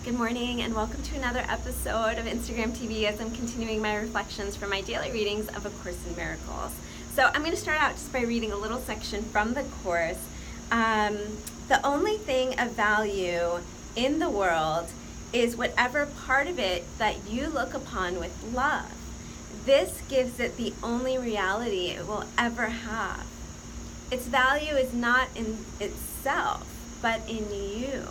Good morning and welcome to another episode of Instagram TV as I'm continuing my reflections from my daily readings of A Course in Miracles. So I'm going to start out just by reading a little section from the Course. The only thing of value in the world is whatever part of it that you look upon with love. This gives it the only reality it will ever have. Its value is not in itself, but in you.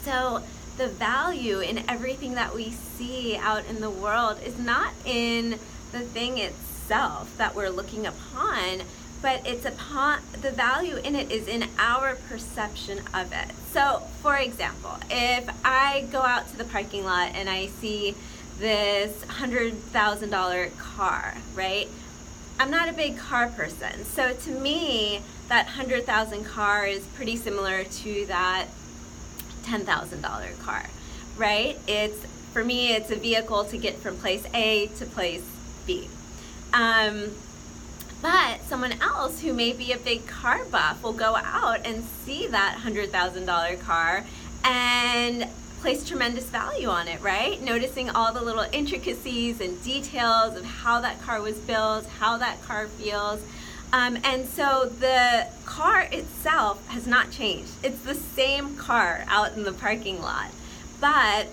So the value in everything that we see out in the world is not in the thing itself that we're looking upon, but it's upon the value in it is in our perception of it. So, for example, if I go out to the parking lot and I see this $100,000 car, right? I'm not a big car person. So to me, that $100,000 car is pretty similar to that $10,000 car, right? For me, it's a vehicle to get from place A to place B. But someone else who may be a big car buff will go out and see that $100,000 car and place tremendous value on it, right? Noticing all the little intricacies and details of how that car was built, how that car feels. And so the car itself has not changed. It's the same car out in the parking lot. But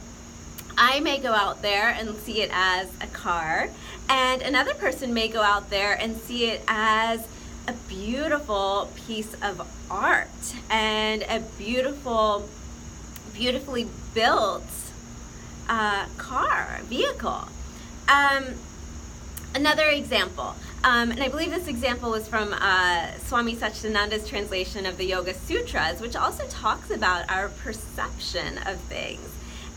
I may go out there and see it as a car, and another person may go out there and see it as a beautiful piece of art and a beautifully built vehicle. Another example. And I believe this example was from Swami Satchidananda's translation of the Yoga Sutras, which also talks about our perception of things.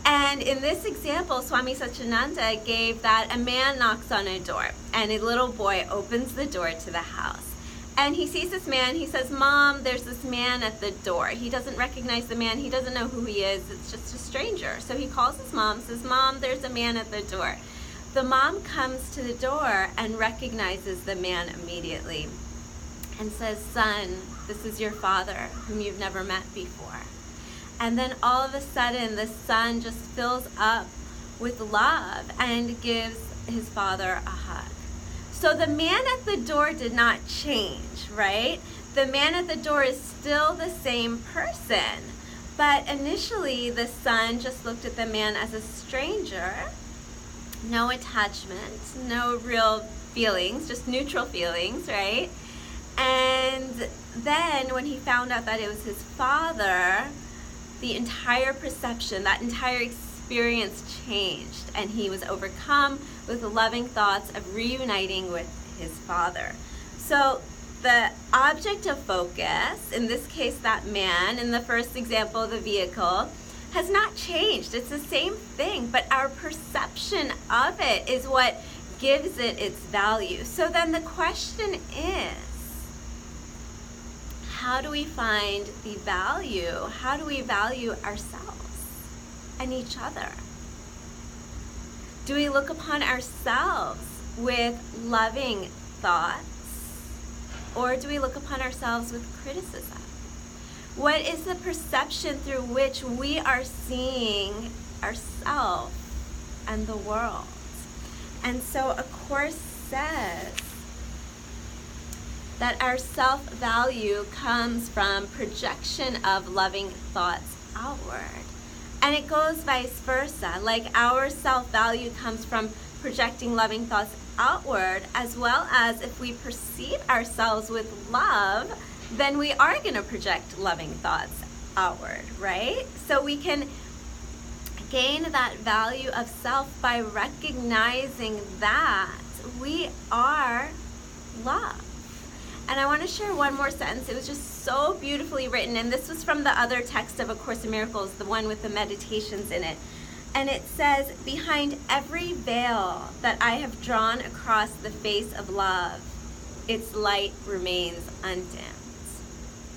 And in this example, Swami Satchidananda gave that a man knocks on a door, and a little boy opens the door to the house. And he sees this man, he says, "Mom, there's this man at the door." He doesn't recognize the man, he doesn't know who he is, it's just a stranger. So he calls his mom, says, "Mom, there's a man at the door." The mom comes to the door and recognizes the man immediately and says, "Son, this is your father whom you've never met before." And then all of a sudden, the son just fills up with love and gives his father a hug. So the man at the door did not change, right? The man at the door is still the same person. But initially, the son just looked at the man as a stranger. No attachment, no real feelings, just neutral feelings, right? And then when he found out that it was his father, the entire perception, that entire experience changed, and he was overcome with the loving thoughts of reuniting with his father. So the object of focus, in this case that man, in the first example the vehicle, has not changed. It's the same thing, but our perception of it is what gives it its value. So then the question is, how do we find the value? How do we value ourselves and each other? Do we look upon ourselves with loving thoughts, or do we look upon ourselves with criticism? What is the perception through which we are seeing ourselves and the world? And so A Course says that our self-value comes from projection of loving thoughts outward. And it goes vice versa. Like our self-value comes from projecting loving thoughts outward, as well as if we perceive ourselves with love, then we are going to project loving thoughts outward, right? So we can gain that value of self by recognizing that we are love. And I want to share one more sentence. It was just so beautifully written, and this was from the other text of A Course in Miracles, the one with the meditations in it. And it says, "Behind every veil that I have drawn across the face of love, its light remains undimmed."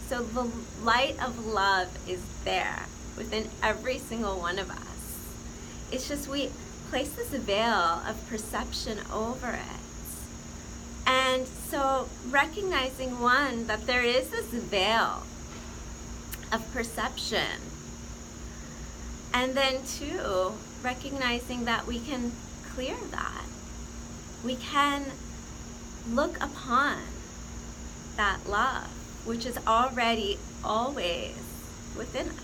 So the light of love is there within every single one of us. It's just we place this veil of perception over it. And so recognizing, one, that there is this veil of perception And then two, recognizing that we can clear that. We can look upon that love, which is already always within us.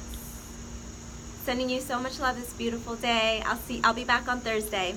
Sending you so much love this beautiful day. I'll be back on Thursday.